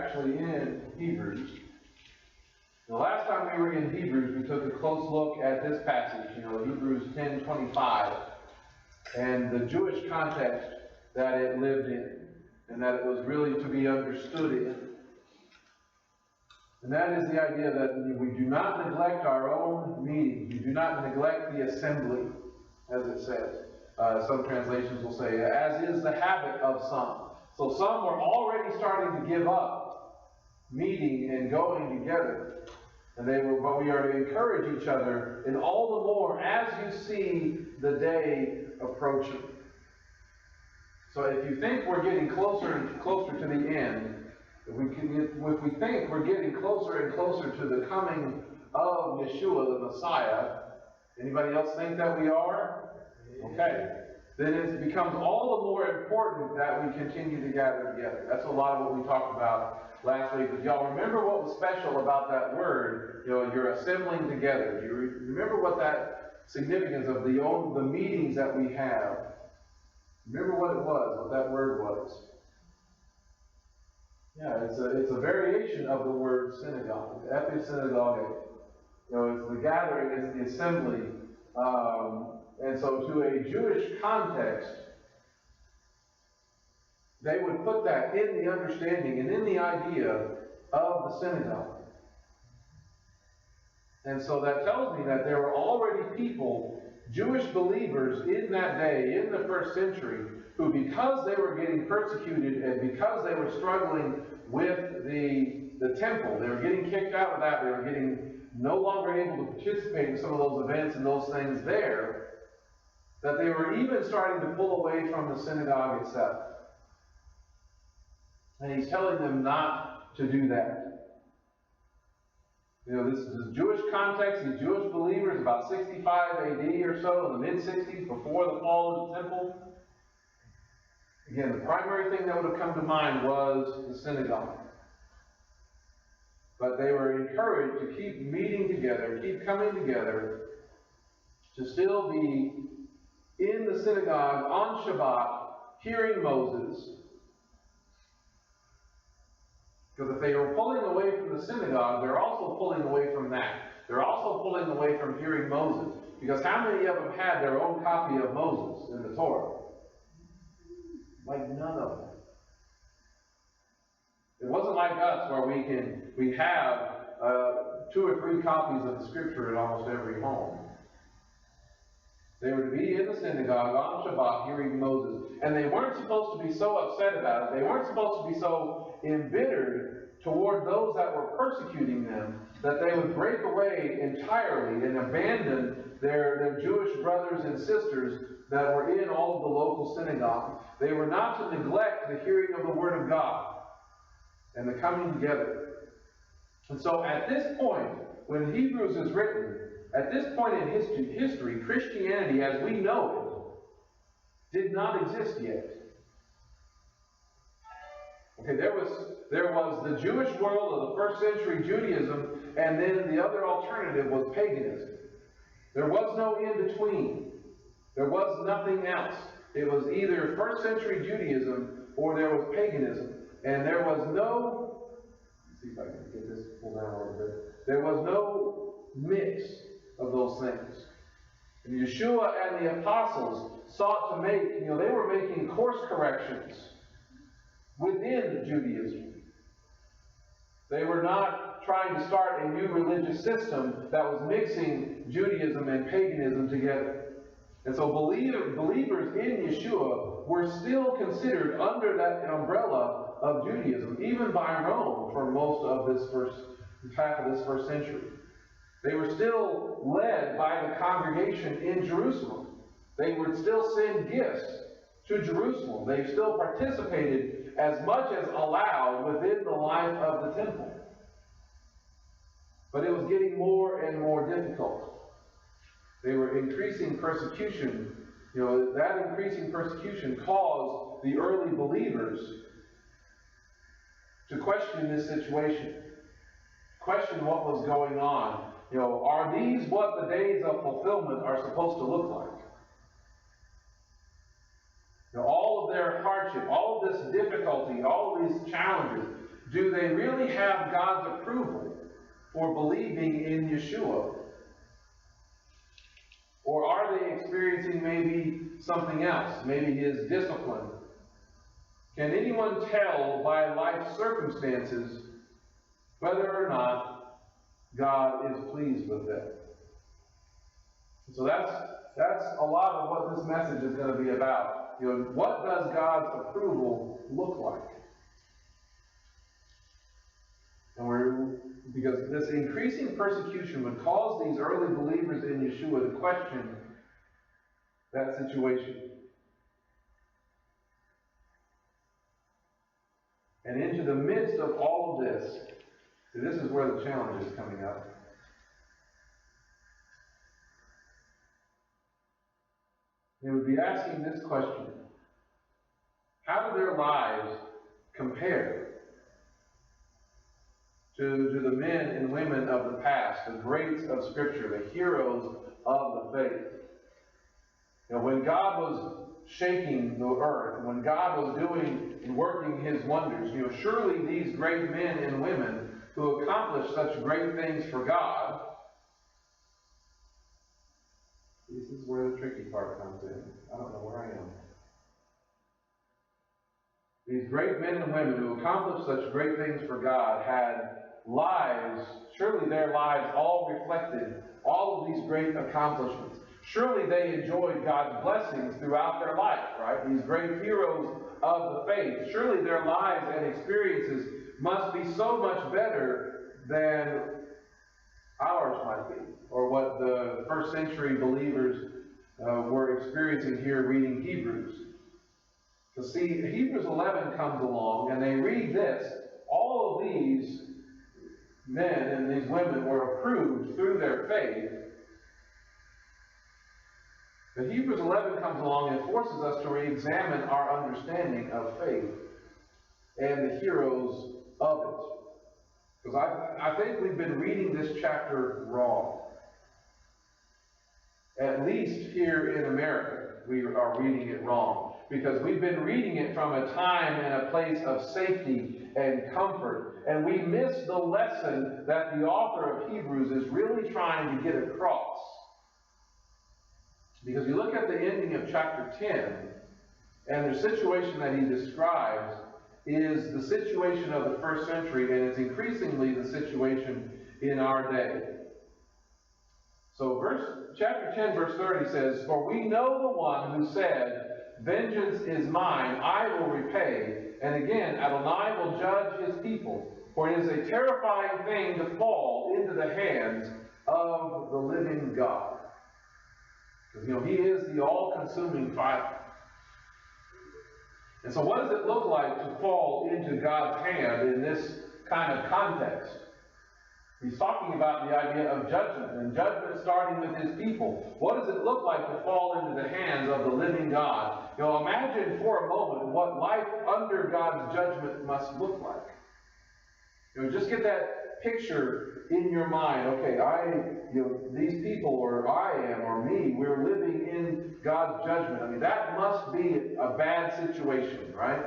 actually in Hebrews. The last time we were in Hebrews, we took a close look at this passage, Hebrews 10:25, and the Jewish context that it lived in, and that it was really to be understood in. And that is the idea that we do not neglect our own meetings. We do not neglect the assembly, as it says. Some translations will say, as is the habit of some. So some were already starting to give up meeting and going together. But we are to encourage each other, and all the more as you see the day approaching. So if you think we're getting closer and closer to the end, if we think we're getting closer and closer to the coming of Yeshua, the Messiah, anybody else think that we are? Okay. Then it becomes all the more important that we continue to gather together. That's a lot of what we talked about last week. If y'all remember what was special about that word, you're assembling together. Do you remember what that significance of the meetings that we have? Remember what it was, what that word was. Yeah, it's a variation of the word synagogue, episynagogue. It's the gathering, it's the assembly. And so to a Jewish context, they would put that in the understanding and in the idea of the synagogue. And so that tells me that there were already people, Jewish believers in that day, in the first century, who because they were getting persecuted and because they were struggling with the temple, they were getting kicked out of that, they were getting no longer able to participate in some of those events and those things there, that they were even starting to pull away from the synagogue itself. And he's telling them not to do that. This is a Jewish context, these Jewish believers, about 65 AD or so, in the mid-60s, before the fall of the temple. Again, the primary thing that would have come to mind was the synagogue. But they were encouraged to keep meeting together, keep coming together, to still be in the synagogue on Shabbat, hearing Moses. Because if they were pulling away from the synagogue, they're also pulling away from that. They're also pulling away from hearing Moses. Because how many of them had their own copy of Moses in the Torah? Like none of them. It wasn't like us where we have 2 or 3 copies of the Scripture in almost every home. They were to be in the synagogue on Shabbat hearing Moses. And they weren't supposed to be so upset about it. They weren't supposed to be so embittered toward those that were persecuting them that they would break away entirely and abandon their Jewish brothers and sisters that were in all of the local synagogues. They were not to neglect the hearing of the Word of God and the coming together. And so at this point, when Hebrews is written, at this point in history, Christianity as we know it did not exist yet. Okay, there was the Jewish world of the first century Judaism, and then the other alternative was paganism. There was no in-between. There was nothing else. It was either first century Judaism or there was paganism. And there was no, let's see if I can get this pulled down a little bit. There was no mix of those things. And Yeshua and the apostles sought to make, they were making course corrections within Judaism. They were not trying to start a new religious system that was mixing Judaism and paganism together. And so believers in Yeshua were still considered under that umbrella of Judaism, even by Rome for most of half of this first century. They were still led by the congregation in Jerusalem. They would still send gifts to Jerusalem. They still participated as much as allowed within the life of the temple. But it was getting more and more difficult. They were increasing persecution. That increasing persecution caused the early believers to question this situation, question what was going on. Are these what the days of fulfillment are supposed to look like? All of their hardship, all of this difficulty, all of these challenges, do they really have God's approval for believing in Yeshua? Or are they experiencing maybe something else, maybe his discipline? Can anyone tell by life's circumstances whether or not God is pleased with them? So that's a lot of what this message is going to be about. What does God's approval look like? Because this increasing persecution would cause these early believers in Yeshua to question that situation. And into the midst of all of this, see, this is where the challenge is coming up. They would be asking this question: how do their lives compare to the men and women of the past, the greats of Scripture, the heroes of the faith? When God was shaking the earth, when God was doing and working his wonders, surely these great men and women who accomplished such great things for God, this is where the tricky part comes in. I don't know where I am. These great men and women who accomplished such great things for God had lives, surely their lives all reflected all of these great accomplishments. Surely they enjoyed God's blessings throughout their life, right? These great heroes of the faith. Surely their lives and experiences must be so much better than ours might be, or what the first century believers were experiencing here reading Hebrews. To see, Hebrews 11 comes along, and they read this: all of these men and these women were approved through their faith. But Hebrews 11 comes along and forces us to re-examine our understanding of faith and the heroes of it. Because I think we've been reading this chapter wrong. At least here in America, we are reading it wrong. Because we've been reading it from a time and a place of safety and comfort. And we miss the lesson that the author of Hebrews is really trying to get across. Because you look at the ending of chapter 10, and the situation that he describes is the situation of the first century, and it's increasingly the situation in our day. So chapter 10, verse 30 says, "For we know the one who said, 'Vengeance is mine, I will repay,' and again, Adonai will judge his people. For it is a terrifying thing to fall into the hands of the living God." Because, he is the all-consuming fire. And so what does it look like to fall into God's hand in this kind of context? He's talking about the idea of judgment, and judgment starting with his people. What does it look like to fall into the hands of the living God? Imagine for a moment what life under God's judgment must look like. Just get that picture in your mind. Okay, these people, or I am, or me, we're living in God's judgment. That must be a bad situation, right?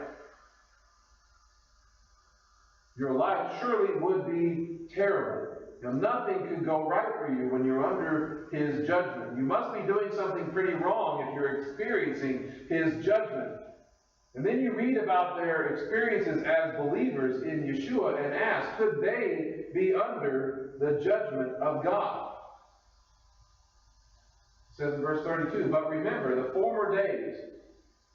Your life surely would be terrible. Nothing can go right for you when you're under his judgment. You must be doing something pretty wrong if you're experiencing his judgment. And then you read about their experiences as believers in Yeshua and ask, could they be under the judgment of God? It says in verse 32, "But remember the former days,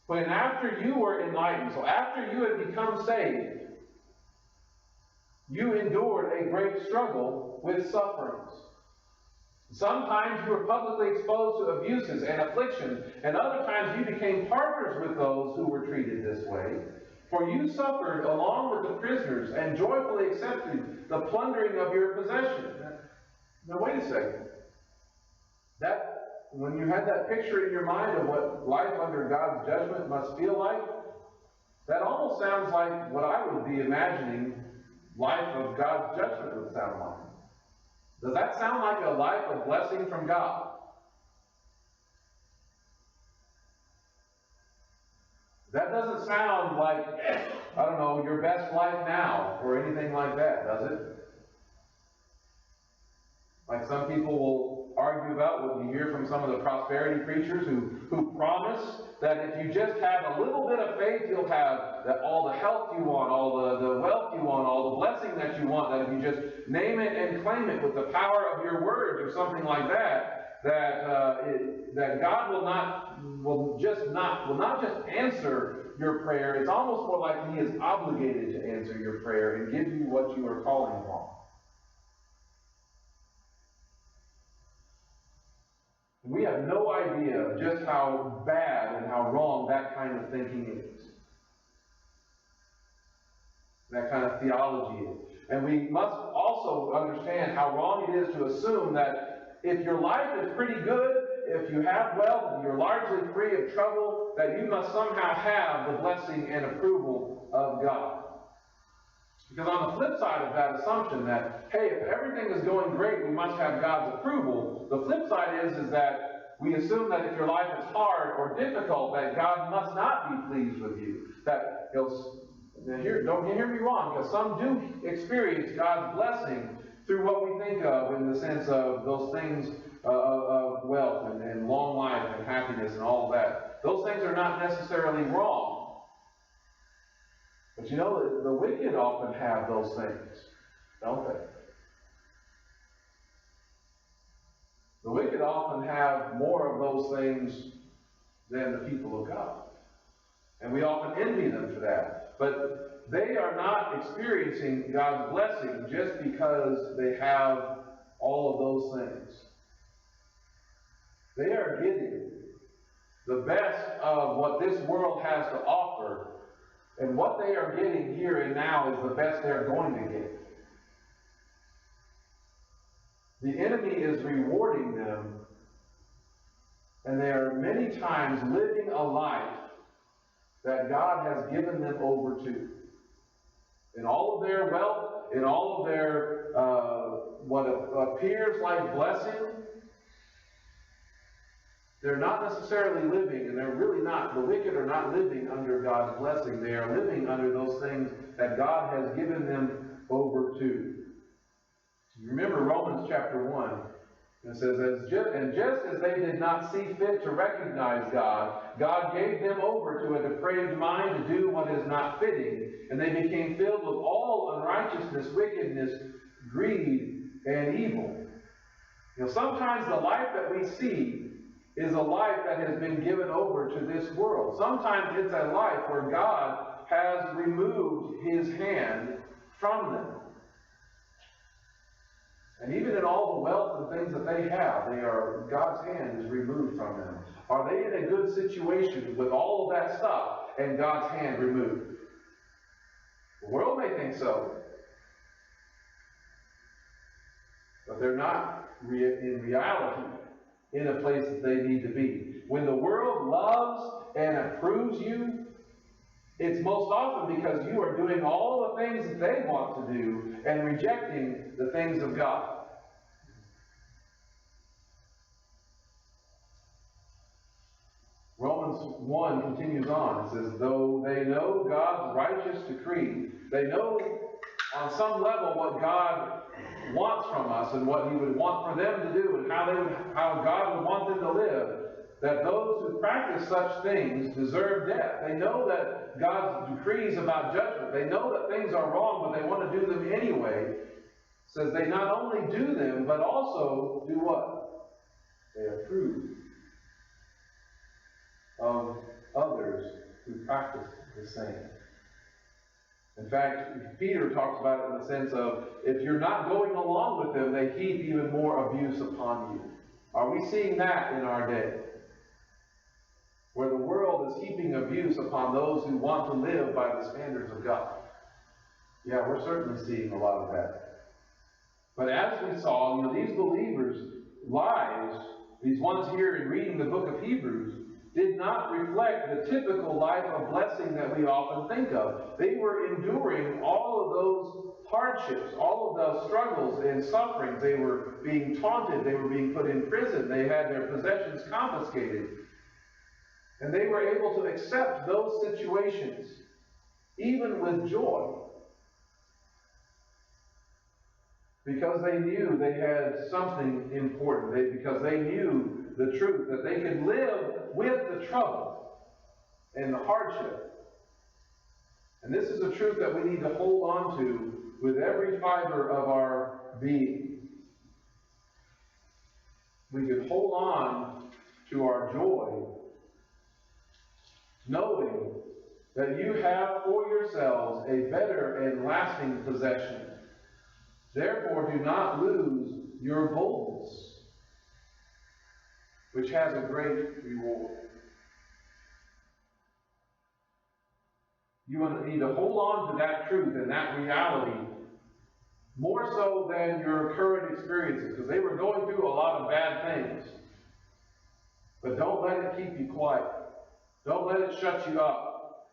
when after you were enlightened," so after you had become saved, "you endured a great struggle with sufferings. Sometimes you were publicly exposed to abuses and affliction, and other times you became partners with those who were treated this way. For you suffered along with the prisoners and joyfully accepted the plundering of your possession." Now wait a second. When you had that picture in your mind of what life under God's judgment must feel like, that almost sounds like what I would be imagining life of God's judgment would sound like. Does that sound like a life of blessing from God? That doesn't sound like, I don't know, your best life now or anything like that, does it? Like some people will argue about what you hear from some of the prosperity preachers who promise that if you just have a little bit of faith, you'll have all the health you want, all the wealth you want, all the blessing that you want, that if you just name it and claim it with the power of your words or something like that, that God will not just answer your prayer. It's almost more like He is obligated to answer your prayer and give you what you are calling upon. We have no idea just how bad and how wrong that kind of thinking is. That kind of theology is. And we must also understand how wrong it is to assume that if your life is pretty good, if you have wealth, and you're largely free of trouble, that you must somehow have the blessing and approval of God. Because on the flip side of that assumption that, hey, if everything is going great, we must have God's approval, the flip side is that we assume that if your life is hard or difficult, that God must not be pleased with you. That don't hear me wrong, because some do experience God's blessing through what we think of in the sense of those things of wealth and long life and happiness and all of that. Those things are not necessarily wrong. But you know, the wicked often have those things, don't they? The wicked often have more of those things than the people of God. And we often envy them for that. But they are not experiencing God's blessing just because they have all of those things. They are getting the best of what this world has to offer. And what they are getting here and now is the best they're going to get. The enemy is rewarding them, and they are many times living a life that God has given them over to. In all of their wealth, in all of their what appears like blessing, they're not necessarily living, and they're really not, the wicked are not living under God's blessing. They are living under those things that God has given them over to. Remember Romans chapter 1. It says, and just as they did not see fit to recognize God, God gave them over to a depraved mind to do what is not fitting, and they became filled with all unrighteousness, wickedness, greed, and evil. You know, sometimes the life that we see is a life that has been given over to this world. Sometimes it's a life where God has removed His hand from them. And even in all the wealth and things that they have, God's hand is removed from them. Are they in a good situation with all of that stuff and God's hand removed? The world may think so. But they're not in reality in a place that they need to be. When the world loves and approves you, it's most often because you are doing all the things that they want to do and rejecting the things of God. Romans 1 continues on. It says, though they know God's righteous decree, they know on some level what God wants from us and what He would want for them to do and how God would want them to live, that those who practice such things deserve death. They know that God's decrees about judgment, they know that things are wrong, but they want to do them anyway. It says they not only do them, but also do what? They approve of others who practice the same. In fact, Peter talks about it in the sense of, if you're not going along with them, they heap even more abuse upon you. Are we seeing that in our day? Where the world is heaping abuse upon those who want to live by the standards of God. Yeah, we're certainly seeing a lot of that. But as we saw, these believers' lives, these ones here in reading the book of Hebrews, did not reflect the typical life of blessing that we often think of. They were enduring all of those hardships, all of those struggles and sufferings. They were being taunted. They were being put in prison. They had their possessions confiscated. And they were able to accept those situations, even with joy, because they knew they had something important, because they knew the truth, that they could live with the trouble and the hardship. And this is a truth that we need to hold on to with every fiber of our being. We can hold on to our joy, knowing that you have for yourselves a better and lasting possession. Therefore, do not lose your boldness, which has a great reward. You need to hold on to that truth and that reality more so than your current experiences, because they were going through a lot of bad things. But don't let it keep you quiet. Don't let it shut you up,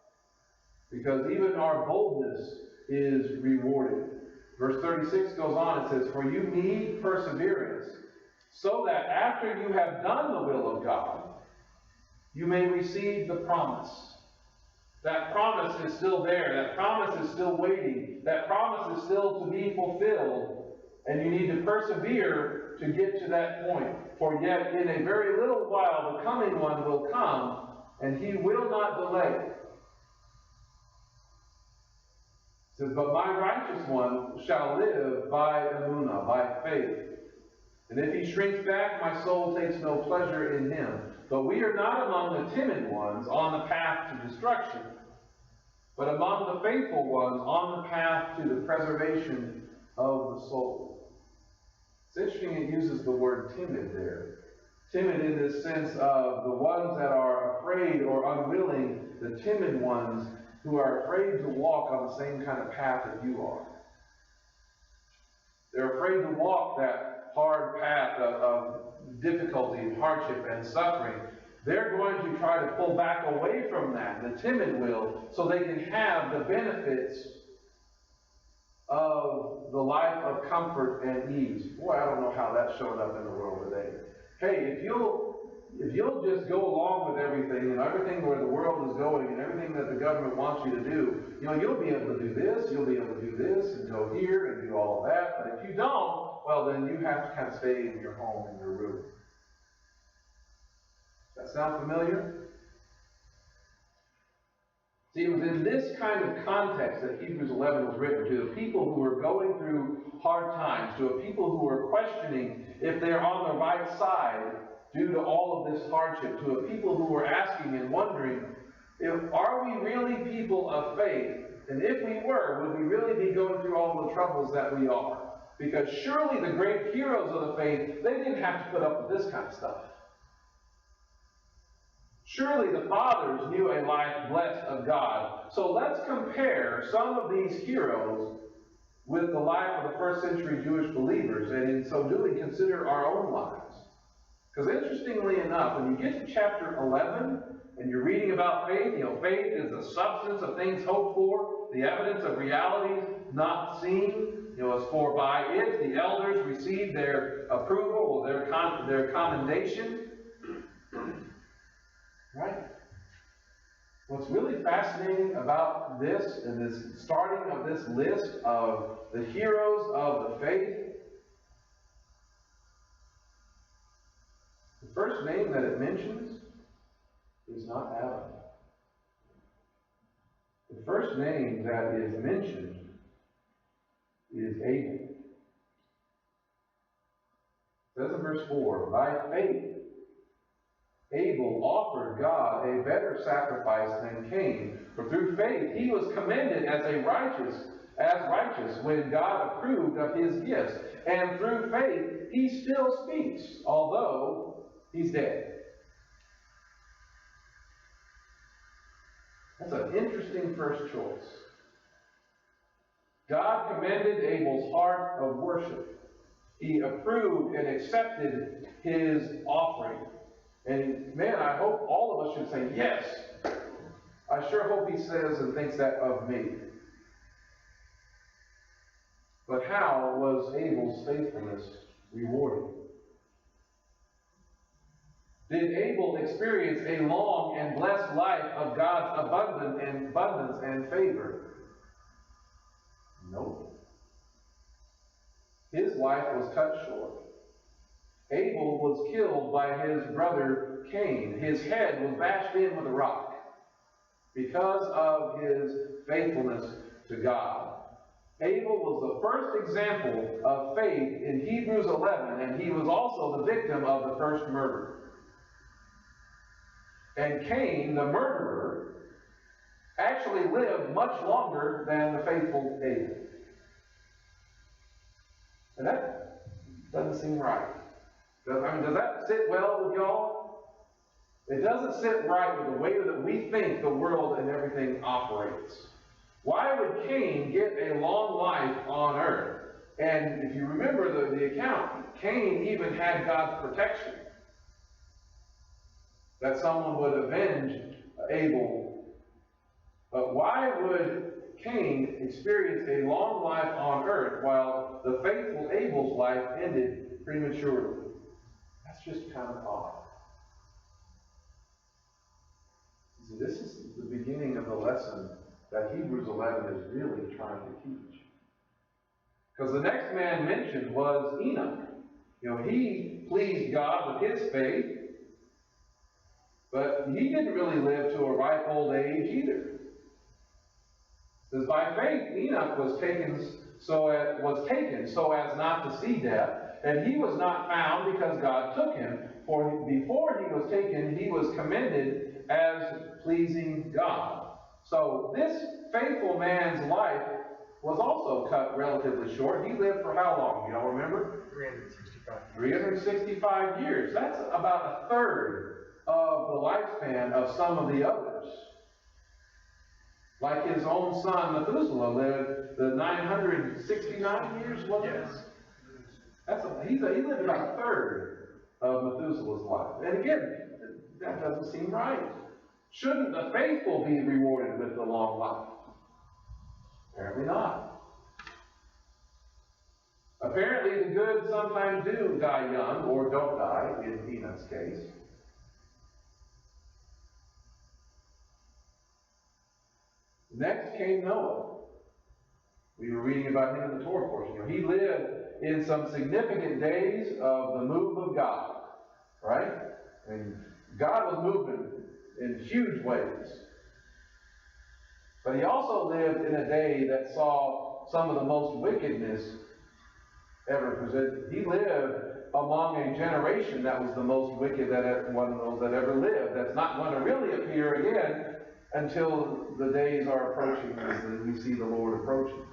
because even our boldness is rewarded. Verse 36 goes on, it says, "For you need perseverance, so that after you have done the will of God, you may receive the promise." That promise is still there. That promise is still waiting. That promise is still to be fulfilled. And you need to persevere to get to that point. For yet in a very little while the coming one will come, and he will not delay. It says, "But my righteous one shall live by emunah," by faith. "And if he shrinks back, my soul takes no pleasure in him. But we are not among the timid ones on the path to destruction, but among the faithful ones on the path to the preservation of the soul." It's interesting it uses the word timid there. Timid in this sense of the ones that are afraid or unwilling, the timid ones who are afraid to walk on the same kind of path that you are. They're afraid to walk that hard path of difficulty, hardship, and suffering. They're going to try to pull back away from that, the timid will, so they can have the benefits of the life of comfort and ease. Boy, I don't know how that's showing up in the world today. Hey, if you'll just go along with everything and everything where the world is going and everything that the government wants you to do, you'll be able to do this, you'll be able to do this, and go here and do all of that. But if you don't, well, then you have to kind of stay in your home, in your room. That sound familiar? See, it was in this kind of context that Hebrews 11 was written, to the people who were going through hard times, to a people who were questioning if they're on the right side due to all of this hardship, to a people who were asking and wondering, are we really people of faith? And if we were, would we really be going through all the troubles that we are? Because surely the great heroes of the faith, they didn't have to put up with this kind of stuff. Surely the fathers knew a life blessed of God. So let's compare some of these heroes with the life of the first century Jewish believers, and in so doing consider our own lives. Because interestingly enough, when you get to chapter 11, and you're reading about faith, faith is the substance of things hoped for, the evidence of realities not seen. As for by it the elders received their approval, or their commendation. Right? What's really fascinating about this, and this starting of this list of the heroes of the faith, the first name that it mentions is not Adam. The first name that is mentioned is Abel. It says in verse 4, "By faith Abel offered God a better sacrifice than Cain, for through faith he was commended as righteous when God approved of his gifts. And through faith he still speaks, although he's dead." That's an interesting first choice. God commended Abel's heart of worship. He approved and accepted his offering. And man, I hope all of us should say, yes. I sure hope he says and thinks that of me. But how was Abel's faithfulness rewarded? Did Abel experience a long and blessed life of God's abundance and favor? Nope. His life was cut short. Abel was killed by his brother Cain. His head was bashed in with a rock because of his faithfulness to God. Abel was the first example of faith in Hebrews 11, and he was also the victim of the first murder. And Cain, the murderer, actually lived much longer than the faithful Abel. And that doesn't seem right. Does that sit well with y'all? It doesn't sit right with the way that we think the world and everything operates. Why would Cain get a long life on earth? And if you remember the account, Cain even had God's protection, that someone would avenge Abel. But why would Cain experienced a long life on earth while the faithful Abel's life ended prematurely? That's just kind of odd. See, this is the beginning of the lesson that Hebrews 11 is really trying to teach. Because the next man mentioned was Enoch. He pleased God with his faith, but he didn't really live to a ripe old age either. It says, by faith Enoch was taken so as not to see death, and he was not found because God took him. For before he was taken, he was commended as pleasing God. So this faithful man's life was also cut relatively short. He lived for how long? You all remember? 365 years. 365 years. That's about a third of the lifespan of some of the others. Like his own son Methuselah lived the 969 years, wasn't it? Yes. He lived about a third of Methuselah's life. And again, that doesn't seem right. Shouldn't the faithful be rewarded with the long life? Apparently not. Apparently the good sometimes do die young, or don't die, in Enoch's case. Next came Noah. We were reading about him in the Torah portion. He lived in some significant days of the move of God. Right? I mean, God was moving in huge ways. But he also lived in a day that saw some of the most wickedness ever presented. He lived among a generation that was the most wicked one of those that ever lived. That's not going to really appear again until the days are approaching and we see the Lord approaching.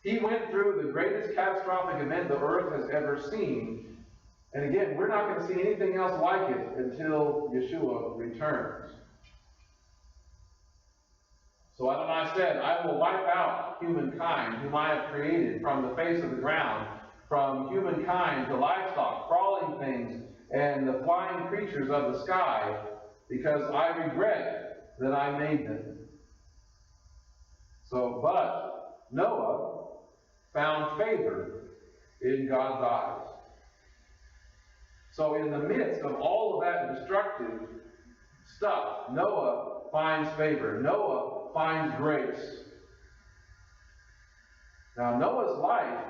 He went through the greatest catastrophic event the earth has ever seen. And again, we're not going to see anything else like it until Yeshua returns. So Adonai said, I will wipe out humankind, whom I have created, from the face of the ground, from humankind to livestock, crawling things, and the flying creatures of the sky, because I regret that I made them. But Noah found favor in God's eyes. So in the midst of all of that destructive stuff, Noah finds favor. Noah finds grace. Now Noah's life,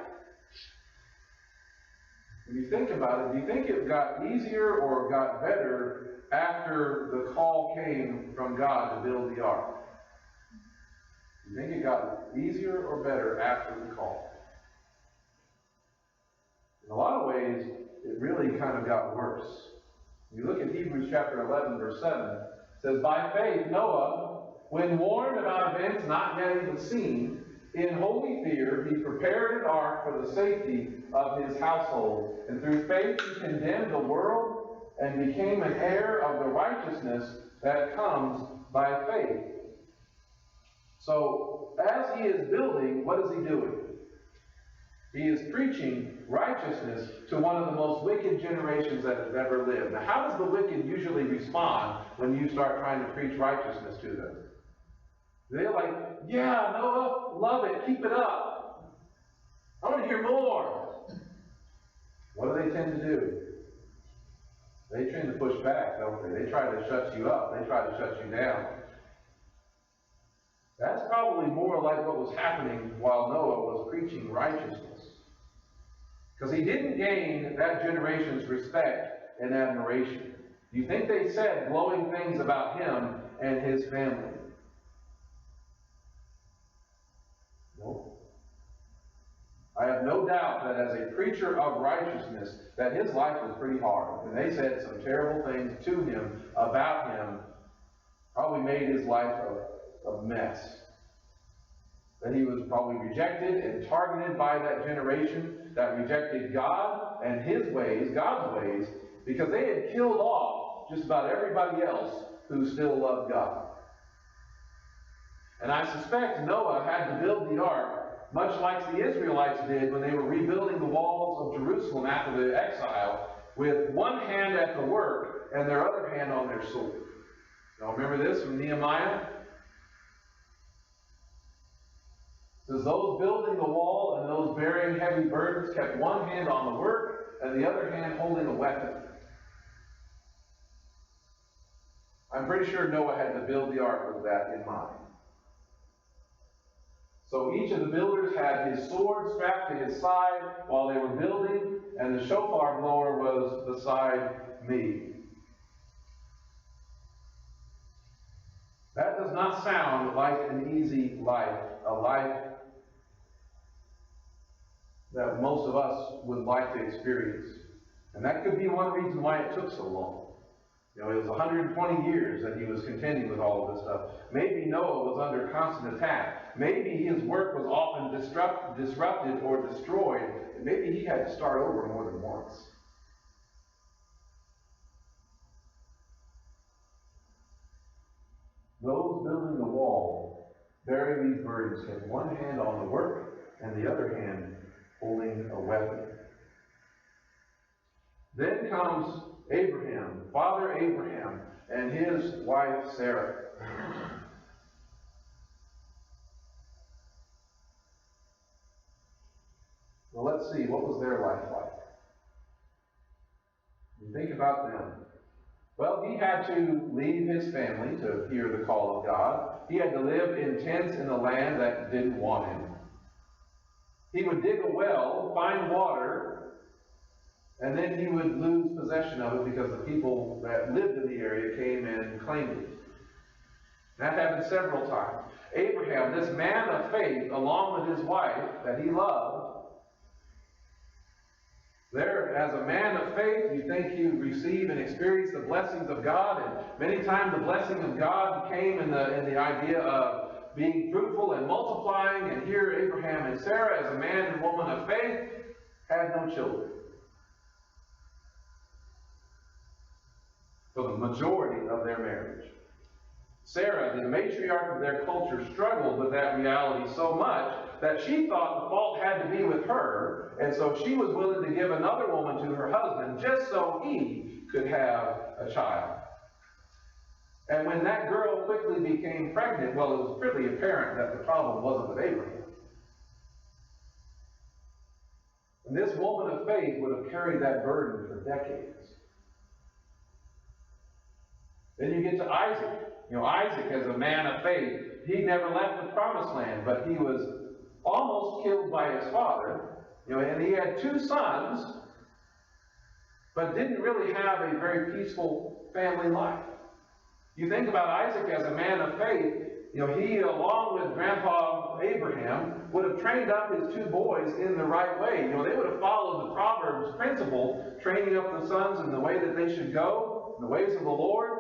if you think about it, do you think it got easier or got better after the call came from God to build the ark? Do you think it got easier or better after the call? In a lot of ways, it really kind of got worse. You look at Hebrews chapter 11, verse 7. It says, by faith Noah, when warned about events not yet even seen, in holy fear he prepared an ark for the safety of his household. And through faith he condemned the world and became an heir of the righteousness that comes by faith. So, as he is building, what is he doing? He is preaching righteousness to one of the most wicked generations that have ever lived. Now, how does the wicked usually respond when you start trying to preach righteousness to them? They're like, yeah, Noah, love it, keep it up. I want to hear more. What do they tend to do? They tend to push back, don't they? They try to shut you up. They try to shut you down. That's probably more like what was happening while Noah was preaching righteousness. Because he didn't gain that generation's respect and admiration. Do you think they said glowing things about him and his family? No. I have no doubt that as a preacher of righteousness, that his life was pretty hard. And they said some terrible things to him, about him, probably made his life a mess. That he was probably rejected and targeted by that generation that rejected God and his ways, God's ways, because they had killed off just about everybody else who still loved God. And I suspect Noah had to build the ark much like the Israelites did when they were rebuilding the walls of Jerusalem after the exile, with one hand at the work and their other hand on their sword. Y'all remember this from Nehemiah? It says, those building the wall and those bearing heavy burdens kept one hand on the work and the other hand holding a weapon. I'm pretty sure Noah had to build the ark with that in mind. So each of the builders had his sword strapped to his side while they were building, and the shofar blower was beside me. That does not sound like an easy life, a life that most of us would like to experience. And that could be one reason why it took so long. You know, it was 120 years that he was contending with all of this stuff. Maybe Noah was under constant attack. Maybe his work was often disrupted or destroyed. And maybe he had to start over more than once. Those building the wall, bearing these burdens, had one hand on the work and the other hand holding a weapon. Then comes Abraham, Father Abraham, and his wife Sarah. Well, let's see, what was their life like? You think about them. Well, he had to leave his family to hear the call of God. He had to live in tents in a land that didn't want him. He would dig a well, find water, and then he would lose possession of it because the people that lived in the area came and claimed it. That happened several times. Abraham, this man of faith, along with his wife that he loved, there, as a man of faith, you think he would receive and experience the blessings of God, and many times the blessing of God came in the idea of being fruitful and multiplying, and here Abraham and Sarah, as a man and woman of faith, had no children. For the majority of their marriage. Sarah, the matriarch of their culture, struggled with that reality so much that she thought the fault had to be with her, and so she was willing to give another woman to her husband just so he could have a child. And when that girl quickly became pregnant, well, it was pretty apparent that the problem wasn't with Abraham. And this woman of faith would have carried that burden for decades. Then you get to Isaac. You know, Isaac, as a man of faith, he never left the promised land, but he was almost killed by his father. You know, and he had 2 sons, but didn't really have a very peaceful family life. You think about Isaac as a man of faith, you know, he, along with Grandpa Abraham, would have trained up his 2 boys in the right way. You know, they would have followed the Proverbs principle, training up the sons in the way that they should go, in the ways of the Lord.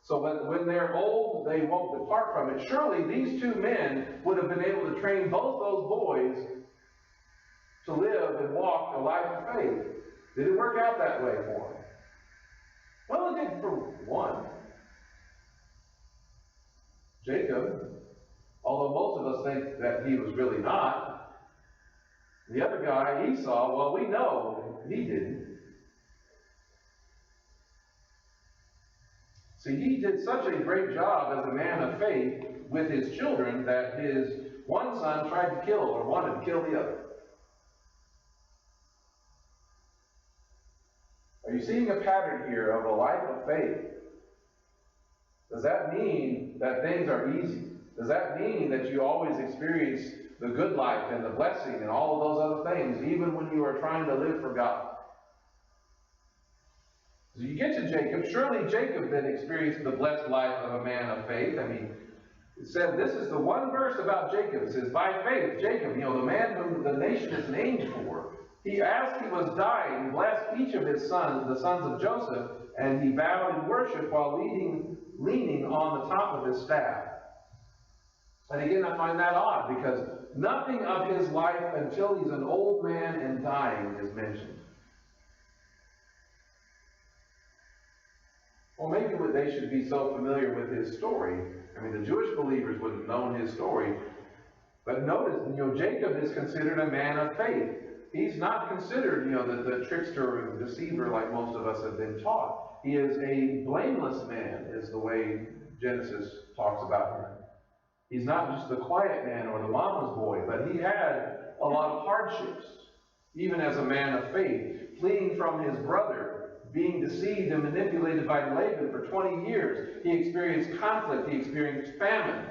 So when they're old, they won't depart from it. Surely these 2 men would have been able to train both those boys to live and walk a life of faith. Did it work out that way for them? Well, it did for one. Jacob, although most of us think that he was really not. The other guy, Esau, well, we know he didn't. See, he did such a great job as a man of faith with his children that his one son tried to kill or wanted to kill the other. Are you seeing a pattern here of a life of faith? Does that mean that things are easy? Does that mean that you always experience the good life and the blessing and all of those other things, even when you are trying to live for God? So you get to Jacob. Surely Jacob then experienced the blessed life of a man of faith. I mean, it said, this is the one verse about Jacob. It says, by faith, Jacob, the man whom the nation is named for, he, as he was dying, blessed each of his sons, the sons of Joseph, and he bowed in worship while leaning on the top of his staff. And again, I find that odd, because nothing of his life until he's an old man and dying is mentioned. Well, maybe they should be so familiar with his story. I mean, the Jewish believers would have known his story. But notice, Jacob is considered a man of faith. He's not considered, the trickster or the deceiver like most of us have been taught. He is a blameless man, is the way Genesis talks about him. He's not just the quiet man or the mama's boy, but he had a lot of hardships, even as a man of faith, fleeing from his brother, being deceived and manipulated by Laban for 20 years. He experienced conflict. He experienced famine.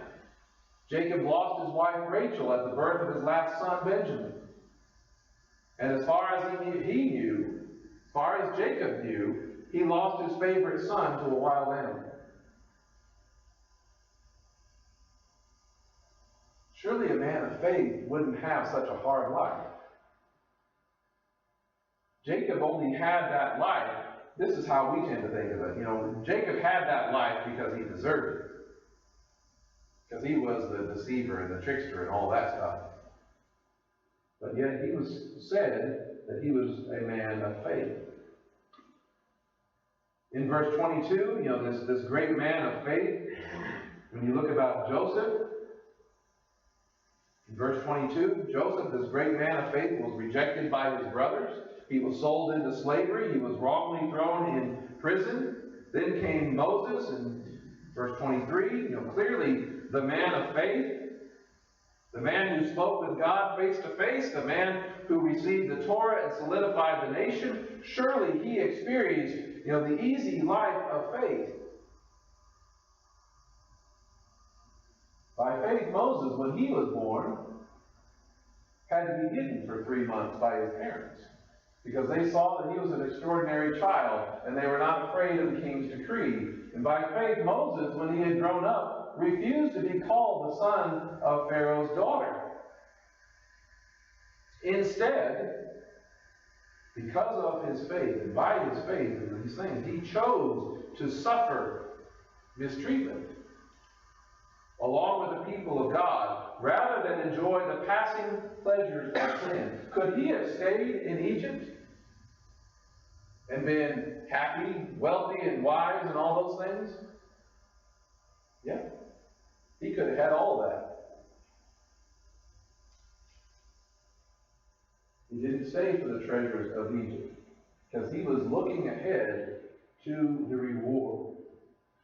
Jacob lost his wife Rachel at the birth of his last son Benjamin. And as far as as far as Jacob knew, he lost his favorite son to a wild animal. Surely a man of faith wouldn't have such a hard life. Jacob only had that life. This is how we tend to think of it. Jacob had that life because he deserved it. Because he was the deceiver and the trickster and all that stuff. But yet he was said that he was a man of faith. In verse 22, this great man of faith, when you look about Joseph, in verse 22, Joseph, this great man of faith, was rejected by his brothers. He was sold into slavery. He was wrongly thrown in prison. Then came Moses in verse 23. Clearly the man of faith, the man who spoke with God face to face, the man who received the Torah and solidified the nation. Surely he experienced, the easy life of faith. By faith, Moses, when he was born, had to be hidden for 3 months by his parents, because they saw that he was an extraordinary child, and they were not afraid of the king's decree. And by faith, Moses, when he had grown up, refused to be called the son of Pharaoh's daughter. Instead, because of his faith, and by his faith in these things, he chose to suffer mistreatment along with the people of God, rather than enjoy the passing pleasures of sin. Could he have stayed in Egypt and been happy, wealthy, and wise, and all those things? Yeah. He could have had all of that. He didn't stay for the treasures of Egypt, because he was looking ahead to the reward.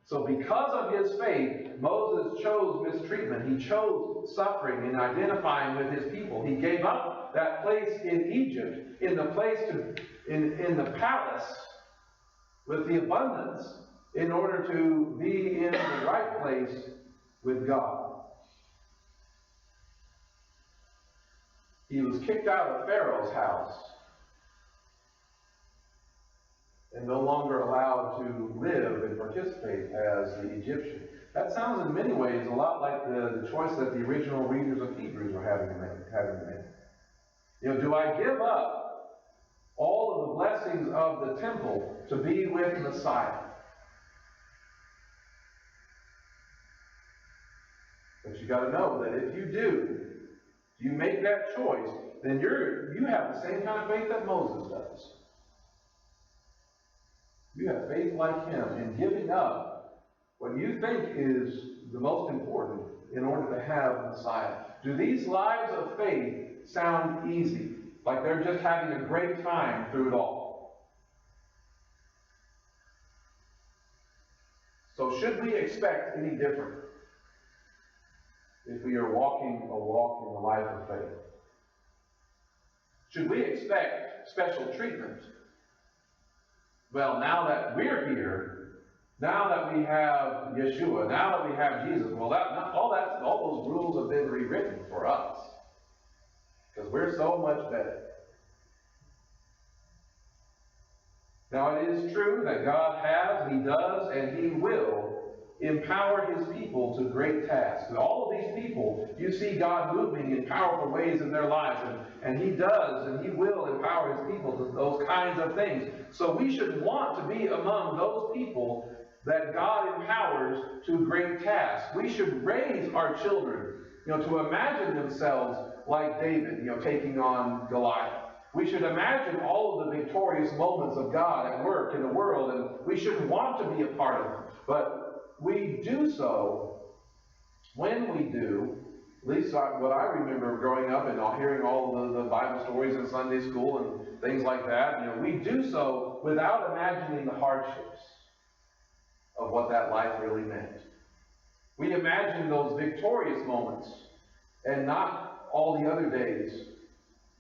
So because of his faith, Moses chose mistreatment. He chose suffering in identifying with his people. He gave up that place in Egypt, in the palace with the abundance, in order to be in the right place with God. He was kicked out of Pharaoh's house and no longer allowed to live and participate as the Egyptian. That sounds in many ways a lot like the choice that the original readers of Hebrews were having to make. Do I give up all of the blessings of the temple to be with Messiah? But you got to know that if you do, you make that choice, then you have the same kind of faith that Moses does. You have faith like him in giving up what you think is the most important in order to have Messiah. Do these lives of faith sound easy? Like they're just having a great time through it all? So should we expect any different if we are walking a walk in the life of faith? Should we expect special treatment Well, now that we're here, now that we have Yeshua, now that we have Jesus, well, all those rules have been rewritten for us. Because we're so much better. Now, it is true that God has, He does, and He will empower His people to great tasks. And all of these people, you see God moving in powerful ways in their lives, and He does, and He will empower His people to those kinds of things. So we should want to be among those people that God empowers to great tasks. We should raise our children, to imagine themselves like David, taking on Goliath. We should imagine all of the victorious moments of God at work in the world, and we should want to be a part of them. But we do so when we do, at least what I remember growing up and hearing all the Bible stories in Sunday school and things like that, we do so without imagining the hardships of what that life really meant. We imagine those victorious moments and not all the other days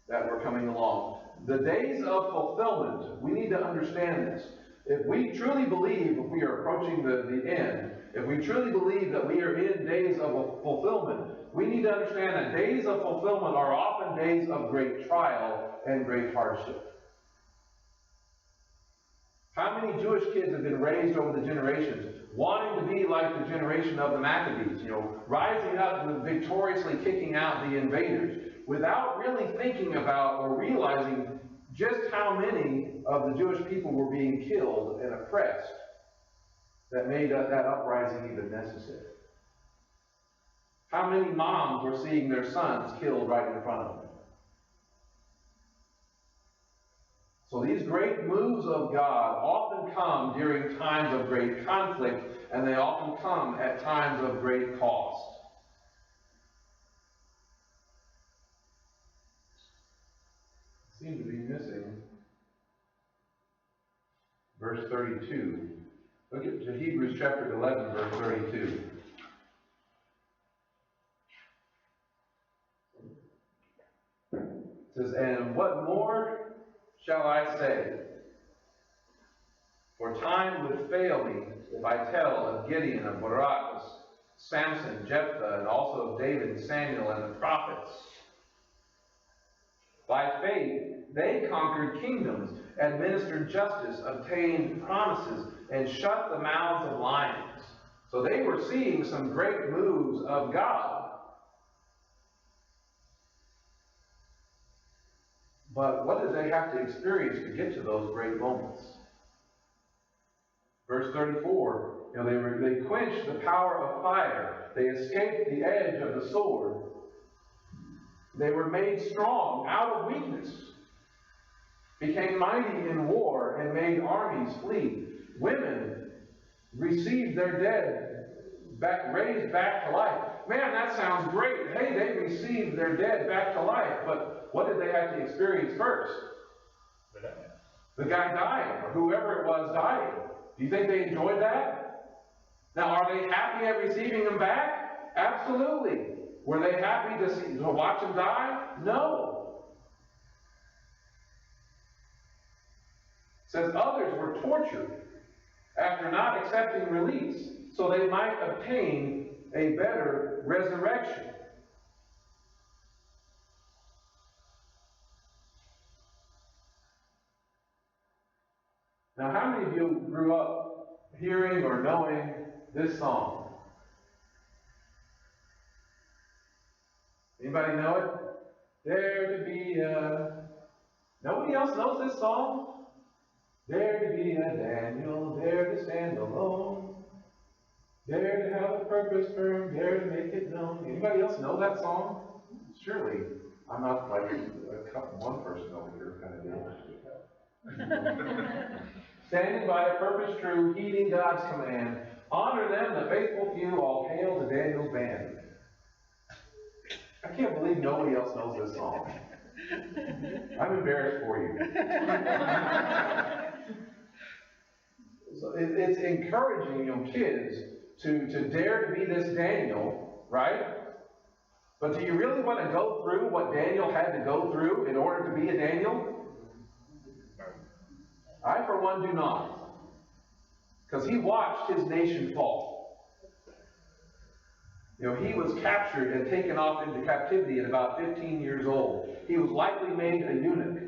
that were coming along. The days of fulfillment, we need to understand this. If we truly believe that we are approaching the end, if we truly believe that we are in days of fulfillment, we need to understand that days of fulfillment are often days of great trial and great hardship. How many Jewish kids have been raised over the generations wanting to be like the generation of the Maccabees, rising up and victoriously kicking out the invaders, without really thinking about or realizing just how many of the Jewish people were being killed and oppressed that made that uprising even necessary. How many moms were seeing their sons killed right in front of them? So these great moves of God often come during times of great conflict, and they often come at times of great cost. Seem to be missing verse 32. Look at Hebrews chapter 11, verse 32. It says, "And what more shall I say? For time would fail me if I tell of Gideon, of Barak, of Samson, Jephthah, and also of David, Samuel, and the prophets. By faith they conquered kingdoms, administered justice, obtained promises, and shut the mouths of lions." So they were seeing some great moves of God. But what did they have to experience to get to those great moments? Verse 34, they quenched the power of fire. They escaped the edge of the sword. They were made strong out of weakness, became mighty in war, and made armies flee. Women received their dead raised back to life. Man, that sounds great. Hey, they received their dead back to life. But what did they have to experience first? The guy dying, or whoever it was dying. Do you think they enjoyed that? Now, are they happy at receiving them back? Absolutely. Were they happy to watch them die? No. It says others were tortured after not accepting release, so they might obtain a better resurrection. Now, how many of you grew up hearing or knowing this song? Anybody know it? There to be a... Nobody else knows this song? There to be a Daniel, there to stand alone, there to have a purpose firm, there to make it known. Anybody else know that song? Surely, I'm not like one person over here kind of deal. Standing by a purpose true, heeding God's command, honor them, the faithful few, all hail to Daniel's band. I can't believe nobody else knows this song. I'm embarrassed for you. So it's encouraging kids to dare to be this Daniel, right? But do you really want to go through what Daniel had to go through in order to be a Daniel? I, for one, do not. Because he watched his nation fall. He was captured and taken off into captivity at about 15 years old. He was likely made a eunuch.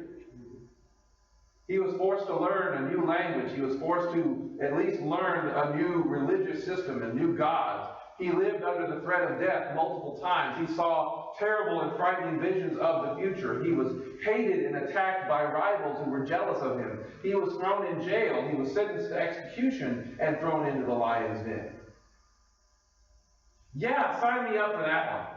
He was forced to learn a new language. He was forced to at least learn a new religious system and new gods. He lived under the threat of death multiple times. He saw terrible and frightening visions of the future. He was hated and attacked by rivals who were jealous of him. He was thrown in jail. He was sentenced to execution and thrown into the lion's den. Yeah, sign me up for that one.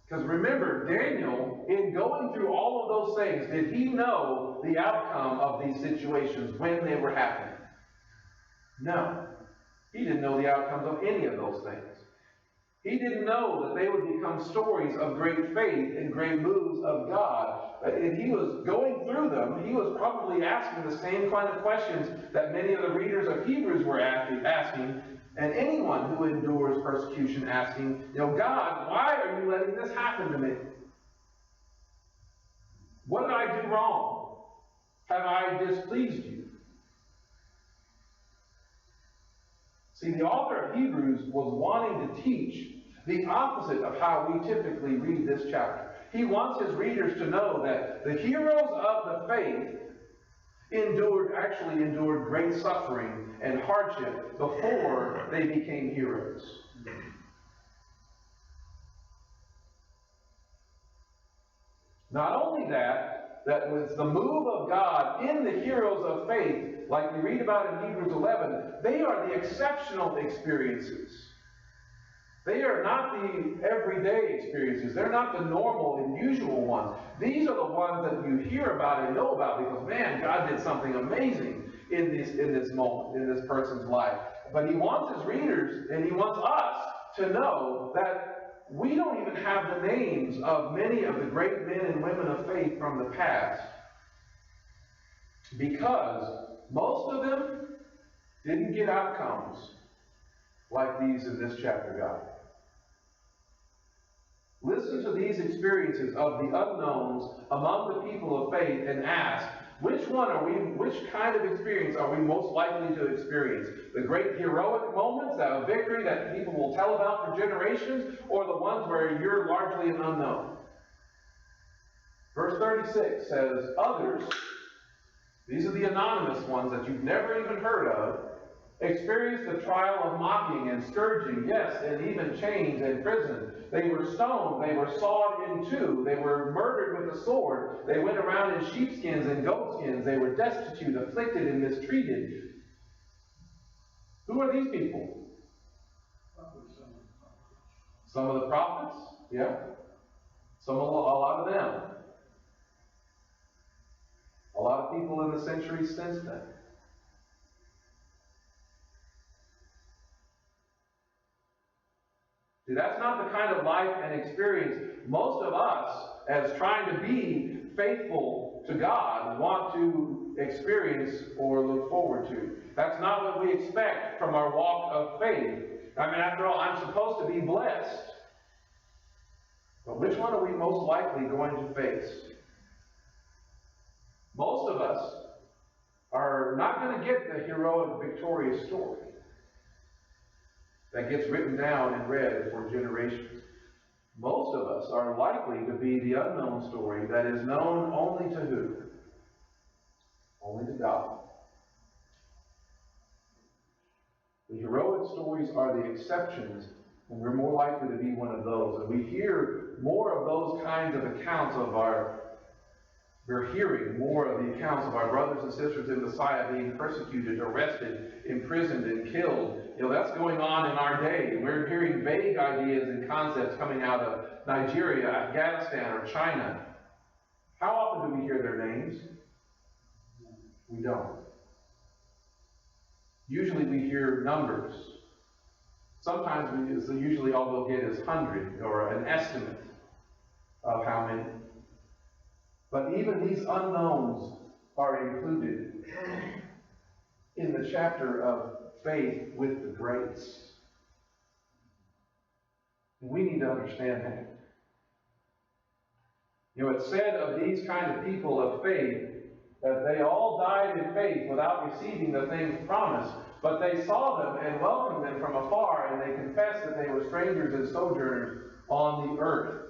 Because remember, Daniel, in going through all of those things, did he know the outcome of these situations when they were happening? No. He didn't know the outcomes of any of those things. He didn't know that they would become stories of great faith and great moves of God. And he was going through them. He was probably asking the same kind of questions that many of the readers of Hebrews were asking, and anyone who endures persecution asking, God, why are you letting this happen to me? What did I do wrong? Have I displeased you? See, the author of Hebrews was wanting to teach the opposite of how we typically read this chapter. He wants his readers to know that the heroes of the faith actually endured great suffering and hardship before they became heroes. Not only that was the move of God in the heroes of faith, like we read about in Hebrews 11, they are the exceptional experiences. They are not the everyday experiences. They're not the normal and usual ones. These are the ones that you hear about and know about because, man, God did something amazing in this moment, in this person's life. But he wants his readers and he wants us to know that we don't even have the names of many of the great men and women of faith from the past because most of them didn't get outcomes like these in this chapter got. Listen to these experiences of the unknowns among the people of faith and ask, which kind of experience are we most likely to experience? The great heroic moments, that victory that people will tell about for generations, or the ones where you're largely an unknown? Verse 36 says, others, these are the anonymous ones that you've never even heard of, experienced the trial of mocking and scourging, yes, and even chains and prison. They were stoned, they were sawed in two, they were murdered with a sword, they went around in sheepskins and goatskins, they were destitute, afflicted, and mistreated. Who are these people? Some of the prophets, yeah. A lot of them. A lot of people in the centuries since then. See, that's not the kind of life and experience most of us, as trying to be faithful to God, want to experience or look forward to. That's not what we expect from our walk of faith. I mean, after all, I'm supposed to be blessed. But which one are we most likely going to face? Most of us are not going to get the heroic, victorious story that gets written down and read for generations. Most of us are likely to be the unknown story that is known only to who? Only to God. The heroic stories are the exceptions, and we're more likely to be one of those. And we hear more of those kinds of accounts we're hearing more of the accounts of our brothers and sisters in Messiah being persecuted, arrested, imprisoned, and killed. That's going on in our day. We're hearing vague ideas and concepts coming out of Nigeria, Afghanistan, or China. How often do we hear their names? We don't. Usually we hear numbers. Sometimes usually all they'll get is 100 or an estimate of how many. But even these unknowns are included in the chapter of faith with the grace. We need to understand that. You know, it's said of these kind of people of faith that they all died in faith without receiving the things promised, but they saw them and welcomed them from afar, and they confessed that they were strangers and sojourners on the earth.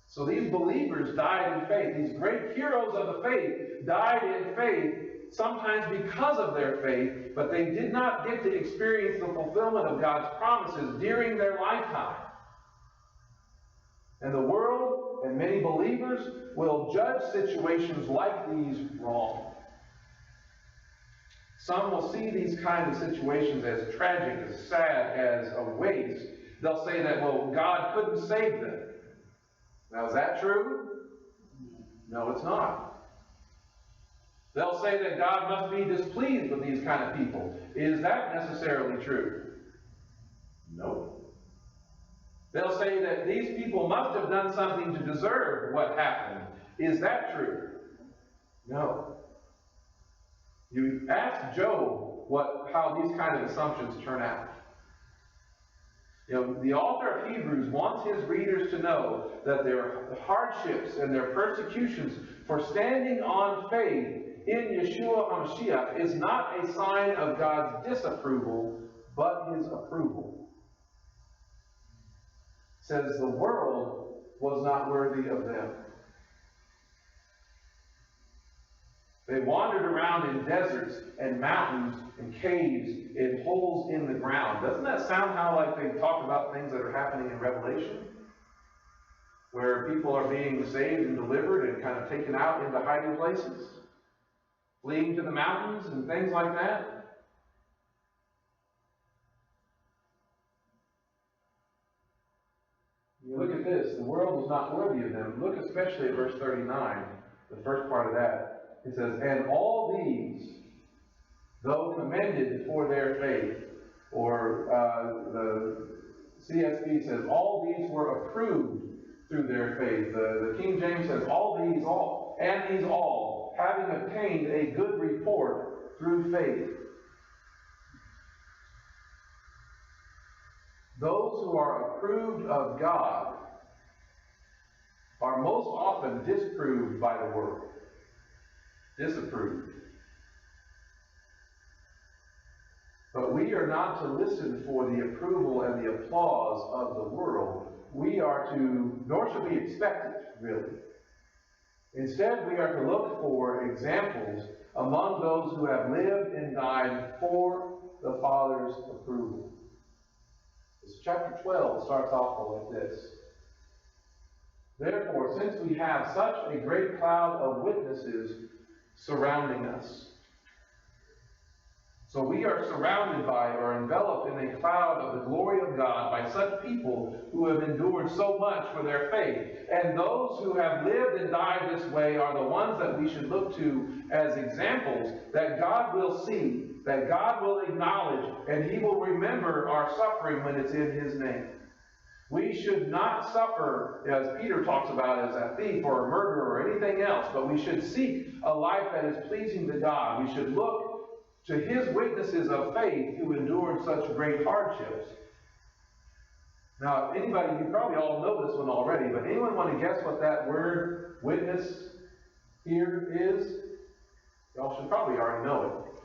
So these believers died in faith. These great heroes of the faith died in faith, sometimes because of their faith, but they did not get to experience the fulfillment of God's promises during their lifetime. And the world and many believers will judge situations like these wrong. Some will see these kinds of situations as tragic, as sad, as a waste. They'll say that, well, God couldn't save them. Now, is that true? No, it's not. They'll say that God must be displeased with these kind of people. Is that necessarily true? No. They'll say that these people must have done something to deserve what happened. Is that true? No. You ask Job how these kind of assumptions turn out. You know, the author of Hebrews wants his readers to know that their hardships and their persecutions for standing on faith in Yeshua HaMashiach is not a sign of God's disapproval, but his approval. It says the world was not worthy of them. They wandered around in deserts and mountains and caves and holes in the ground. Doesn't that sound how like they talk about things that are happening in Revelation? Where people are being saved and delivered and kind of taken out into hiding places? Fleeing to the mountains and things like that? You look at this. The world was not worthy of them. Look especially at verse 39, the first part of that. It says, and all these, though commended for their faith, or the CSB says, all these were approved through their faith. The King James says, these all, having obtained a good report through faith. Those who are approved of God are most often disproved by the world. Disapproved. But we are not to listen for the approval and the applause of the world. We are to, nor should we expect it, really. Instead, we are to look for examples among those who have lived and died for the Father's approval. This chapter 12 starts off like this. Therefore, since we have such a great cloud of witnesses surrounding us. So we are surrounded by or enveloped in a cloud of the glory of God by such people who have endured so much for their faith. And those who have lived and died this way are the ones that we should look to as examples that God will see, that God will acknowledge, and he will remember our suffering when it's in his name. We should not suffer, as Peter talks about, as a thief or a murderer or anything else, but we should seek a life that is pleasing to God. We should look to his witnesses of faith who endured such great hardships. Now, anybody, you probably all know this one already, but anyone want to guess what that word witness here is? Y'all should probably already know it.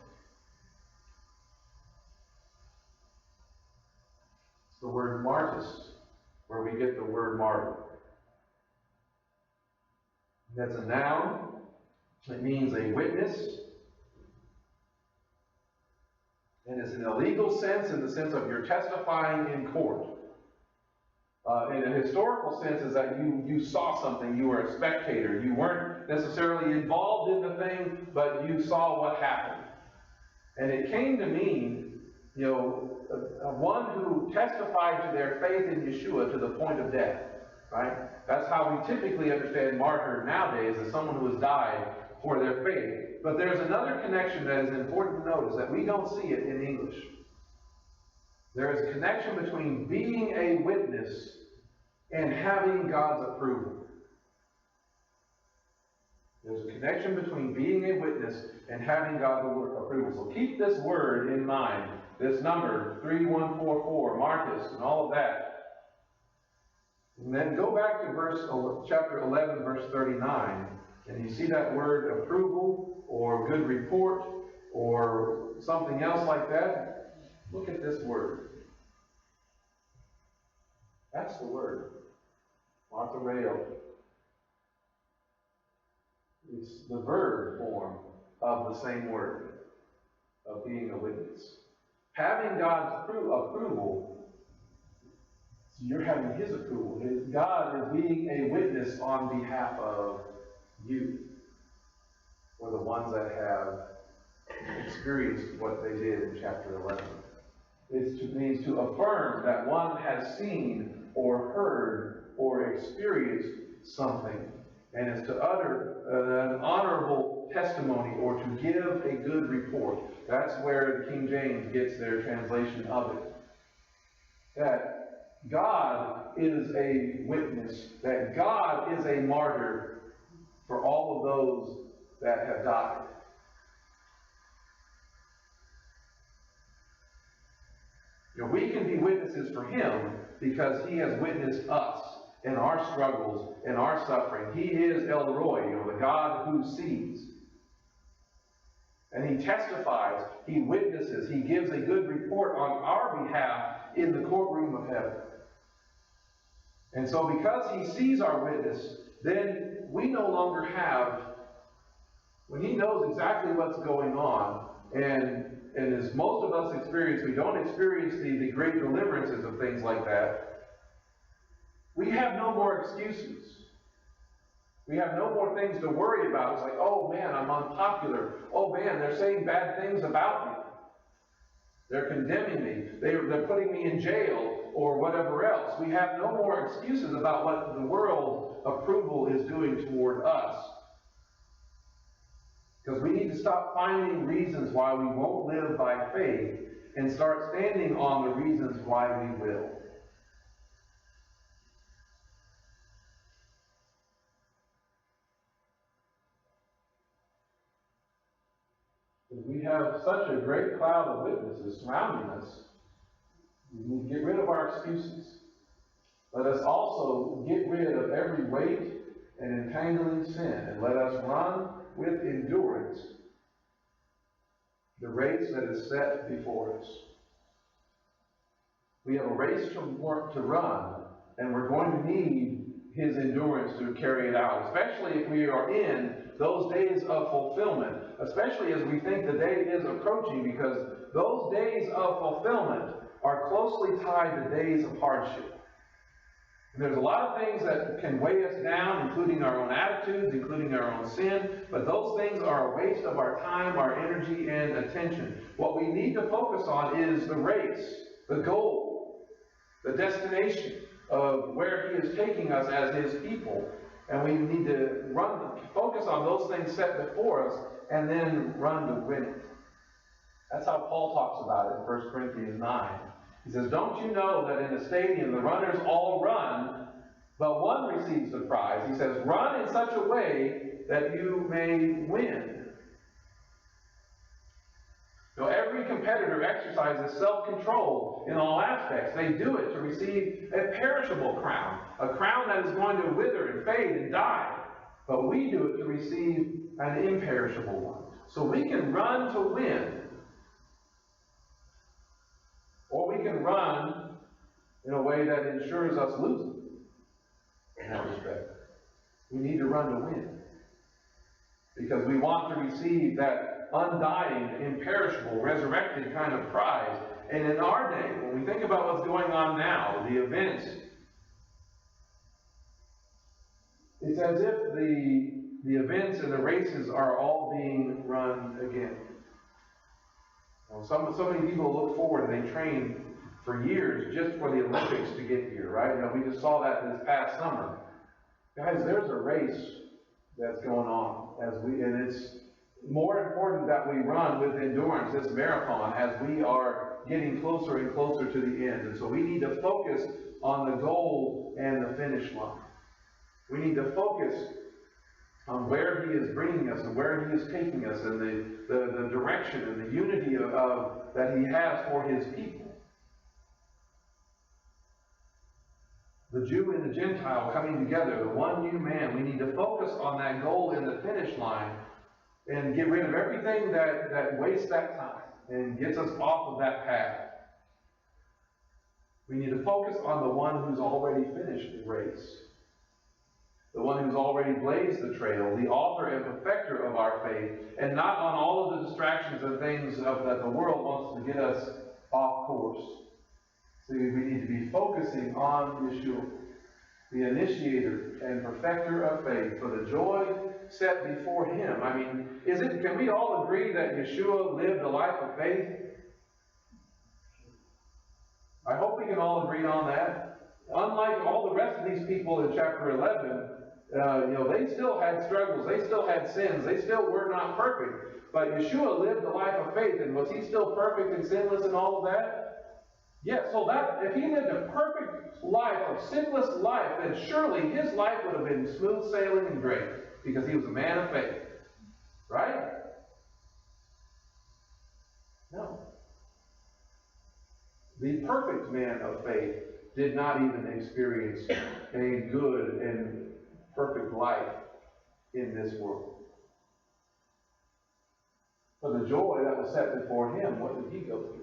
It's the word martyrs, where we get the word martyr. That's a noun. It means a witness. And it's in a legal sense, in the sense of you're testifying in court. In a historical sense is that you saw something, you were a spectator. You weren't necessarily involved in the thing, but you saw what happened. And it came to mean, one who testified to their faith in Yeshua to the point of death. Right? That's how we typically understand martyr nowadays, as someone who has died for their faith. But there's another connection that is important to notice, that we don't see it in English. There is a connection between being a witness and having God's approval. There's a connection between being a witness and having God's approval. So keep this word in mind, this number, 3144, Marcus, and all of that. And then go back to chapter 11, verse 39, and you see that word approval, or good report, or something else like that. Look at this word. That's the word. Martyreo. It's the verb form of the same word, of being a witness. Having God's approval, so you're having His approval. God is being a witness on behalf of you, or the ones that have experienced what they did in chapter 11. It means to affirm that one has seen or heard or experienced something, and is to utter an honorable testimony or to give a good report. That's where the King James gets their translation of it. That God is a witness, that God is a martyr for all of those that have died. You know, we can be witnesses for Him because He has witnessed us in our struggles, in our suffering. He is El Roy, the God who sees. And He testifies, He witnesses, He gives a good report on our behalf in the courtroom of heaven. And so because He sees our witness, then we no longer have, when He knows exactly what's going on, and as most of us experience, we don't experience the great deliverances of things like that, we have no more excuses. We have no more things to worry about. It's like, oh man, I'm unpopular. Oh man, they're saying bad things about me. They're condemning me. They're putting me in jail or whatever else. We have no more excuses about what the world approval is doing toward us. Because we need to stop finding reasons why we won't live by faith and start standing on the reasons why we will. We have such a great cloud of witnesses surrounding us. We need to get rid of our excuses. Let us also get rid of every weight and entangling sin, and let us run with endurance the race that is set before us. We have a race to run, and we're going to need His endurance to carry it out, especially if we are in those days of fulfillment, especially as we think the day is approaching, because those days of fulfillment are closely tied to days of hardship. And there's a lot of things that can weigh us down, including our own attitudes, including our own sin, but those things are a waste of our time, our energy, and attention. What we need to focus on is the race, the goal, the destination of where He is taking us as His people. And we need to focus on those things set before us, and then run to win it. That's how Paul talks about it in 1 Corinthians 9. He says, don't you know that in a stadium the runners all run, but one receives the prize? He says, run in such a way that you may win. Now, every competitor exercises self-control in all aspects. They do it to receive a perishable crown, a crown that is going to wither and fade and die. But we do it to receive an imperishable one. So we can run to win. Or we can run in a way that ensures us losing. In that respect, we need to run to win. Because we want to receive that undying, imperishable, resurrected kind of prize. And in our day, when we think about what's going on now, the events, it's as if the events and the races are all being run again. So many people look forward and they train for years just for the Olympics to get here, right? We just saw that this past summer. Guys, there's a race that's going on and it's more important that we run with endurance this marathon as we are getting closer and closer to the end. And so we need to focus on the goal and the finish line. We need to focus on where He is bringing us and where He is taking us, and the direction and the unity that He has for His people. the Jew and the Gentile coming together, the one new man. We need to focus on that goal in the finish line and get rid of everything that wastes that time and gets us off of that path. We need to focus on the one who's already finished the race, the one who's already blazed the trail, the author and perfecter of our faith, and not on all of the distractions and things that the world wants to get us off course. See, we need to be focusing on Yeshua, the initiator and perfecter of faith, for the joy set before him. I mean, can we all agree that Yeshua lived a life of faith? I hope we can all agree on that. Unlike all the rest of these people in chapter 11, they still had struggles, they still had sins, they still were not perfect. But Yeshua lived a life of faith, and was he still perfect and sinless and all of that? Yes, so that if he lived a perfect life, a sinless life, then surely his life would have been smooth sailing and great, because he was a man of faith. Right? No. The perfect man of faith did not even experience a good and perfect life in this world. For the joy that was set before him, what did he go through?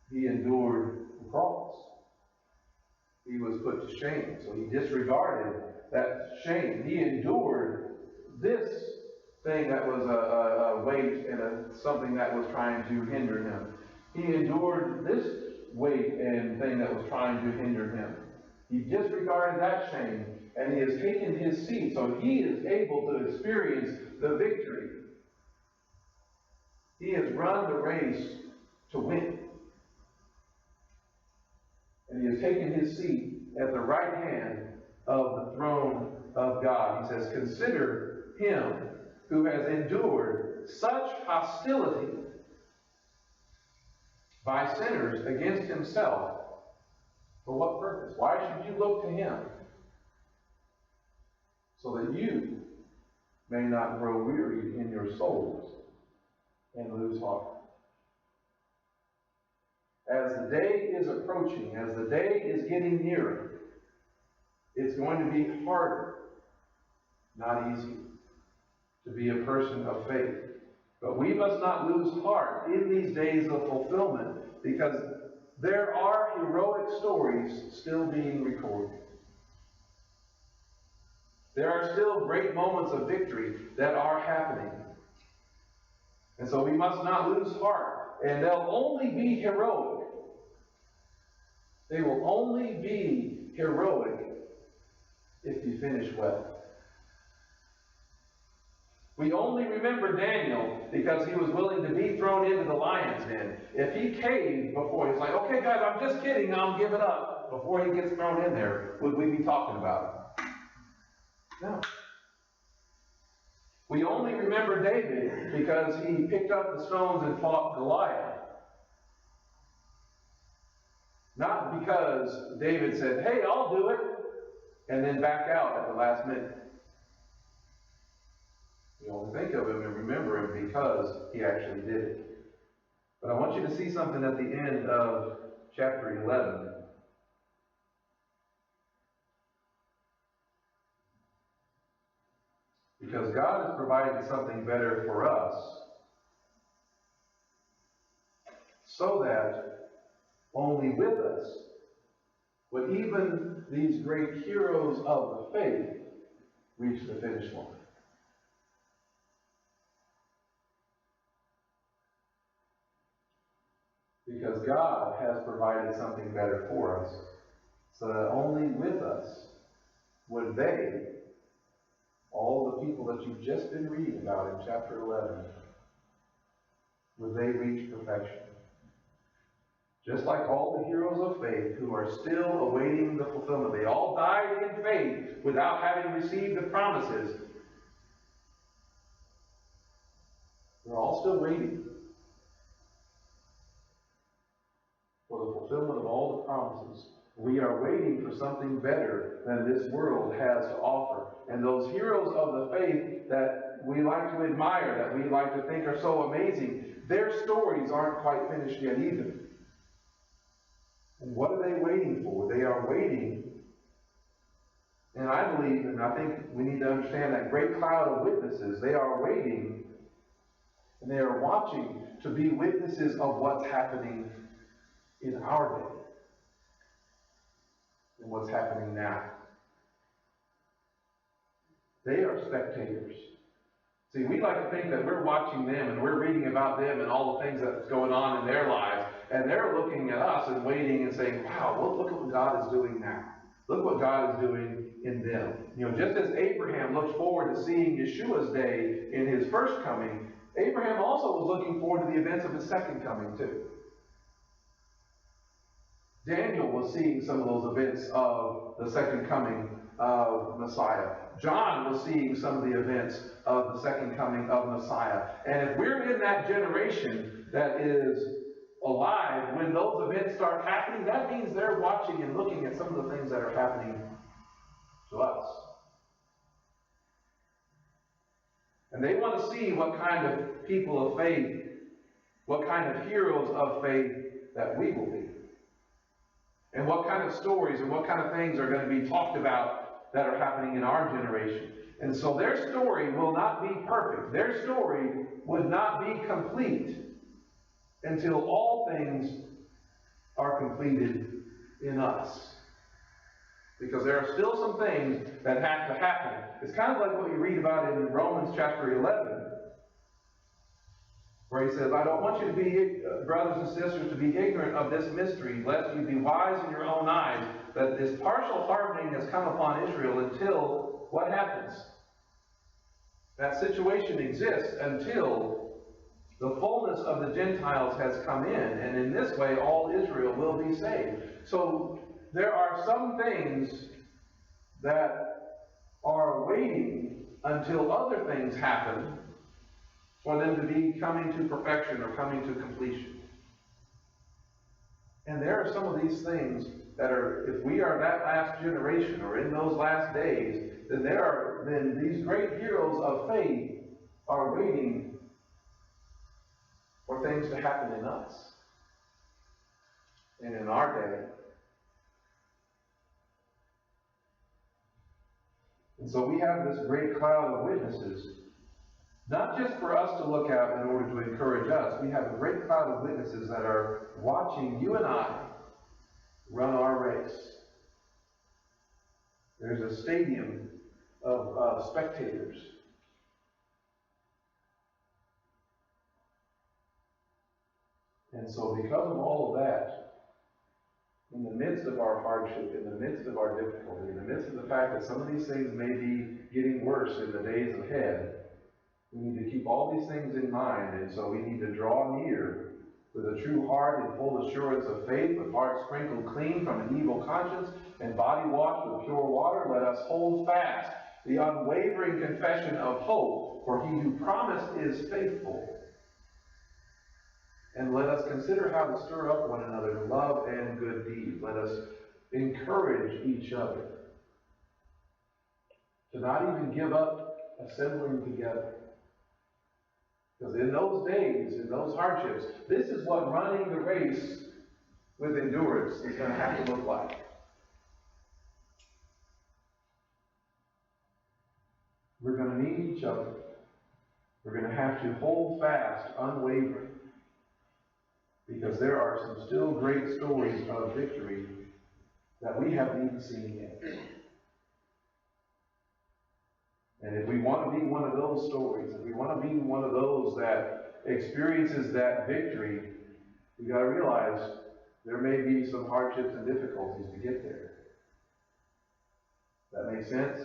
He endured the cross. He was put to shame, so he disregarded that shame. He endured this thing that was a weight and something that was trying to hinder him. He endured this weight and thing that was trying to hinder him. He disregarded that shame, and he has taken his seat, so he is able to experience the victory. He has run the race to win. And he has taken his seat at the right hand of the throne of God. He says, consider him who has endured such hostility by sinners against himself. For what purpose? Why should you look to him? So that you may not grow weary in your souls and lose heart. As the day is approaching, as the day is getting nearer, it's going to be harder, not easier, to be a person of faith. But we must not lose heart in these days of fulfillment, because there are heroic stories still being recorded. There are still great moments of victory that are happening. And so we must not lose heart. And they'll only be heroic. They will only be heroic if you finish well. We only remember Daniel because he was willing to be thrown into the lion's den. If he caved before, he's like, okay guys, I'm just kidding, I'll give it up, before he gets thrown in there, would we be talking about it? No. We only remember David because he picked up the stones and fought Goliath. Not because David said, hey, I'll do it, and then back out at the last minute. We only think of him and remember him because he actually did it. But I want you to see something at the end of chapter 11. Because God has provided something better for us, so that only with us would even these great heroes of the faith reach the finish line. Because God has provided something better for us, so that only with us would they, all the people that you've just been reading about in chapter 11, would they reach perfection. Just like all the heroes of faith who are still awaiting the fulfillment. They all died in faith without having received the promises. They're all still waiting for the fulfillment of all the promises. We are waiting for something better than this world has to offer. And those heroes of the faith that we like to admire, that we like to think are so amazing, their stories aren't quite finished yet either. And what are they waiting for? They are waiting And I believe, and I think we need to understand that great cloud of witnesses, they are waiting and they are watching to be witnesses of what's happening in our day and what's happening now. They are spectators. See, we like to think that we're watching them and we're reading about them and all the things that's going on in their lives, and they're looking at us and waiting and saying, wow, look at what God is doing now. Look what God is doing in them. You know, just as Abraham looked forward to seeing Yeshua's day in his first coming, Abraham also was looking forward to the events of his second coming too. Daniel was seeing some of those events of the second coming of Messiah. John was seeing some of the events of the second coming of Messiah. And if we're in that generation that is alive when those events start happening, that means they're watching and looking at some of the things that are happening to us. And they want to see what kind of people of faith, what kind of heroes of faith that we will be. And what kind of stories and what kind of things are going to be talked about that are happening in our generation. And so their story will not be perfect. Their story would not be complete until all things are completed in us. Because there are still some things that have to happen. It's kind of like what you read about in Romans chapter 11, where he says, I don't want you to be, brothers and sisters, to be ignorant of this mystery, lest you be wise in your own eyes, that this partial hardening has come upon Israel until what happens? That situation exists until the fullness of the Gentiles has come in, and in this way all Israel will be saved. So there are some things that are waiting until other things happen for them to be coming to perfection or coming to completion. And there are some of these things that are, if we are that last generation or in those last days, then these great heroes of faith are waiting for things to happen in us and in our day. And so we have this great cloud of witnesses, not just for us to look at in order to encourage us. We have a great cloud of witnesses that are watching you and I run our race. There's a stadium of spectators. And so because of all of that, in the midst of our hardship, in the midst of our difficulty, in the midst of the fact that some of these things may be getting worse in the days ahead, we need to keep all these things in mind, and so we need to draw near with a true heart and full assurance of faith, with hearts sprinkled clean from an evil conscience, and body washed with pure water. Let us hold fast the unwavering confession of hope, for he who promised is faithful. And let us consider how to stir up one another to love and good deeds. Let us encourage each other to not even give up assembling together. Because in those days, in those hardships, this is what running the race with endurance is going to have to look like. We're going to need each other. We're going to have to hold fast, unwavering. Because there are some still great stories of victory that we haven't even seen yet. And if we want to be one of those stories, if we want to be one of those that experiences that victory, we've got to realize there may be some hardships and difficulties to get there. That makes sense?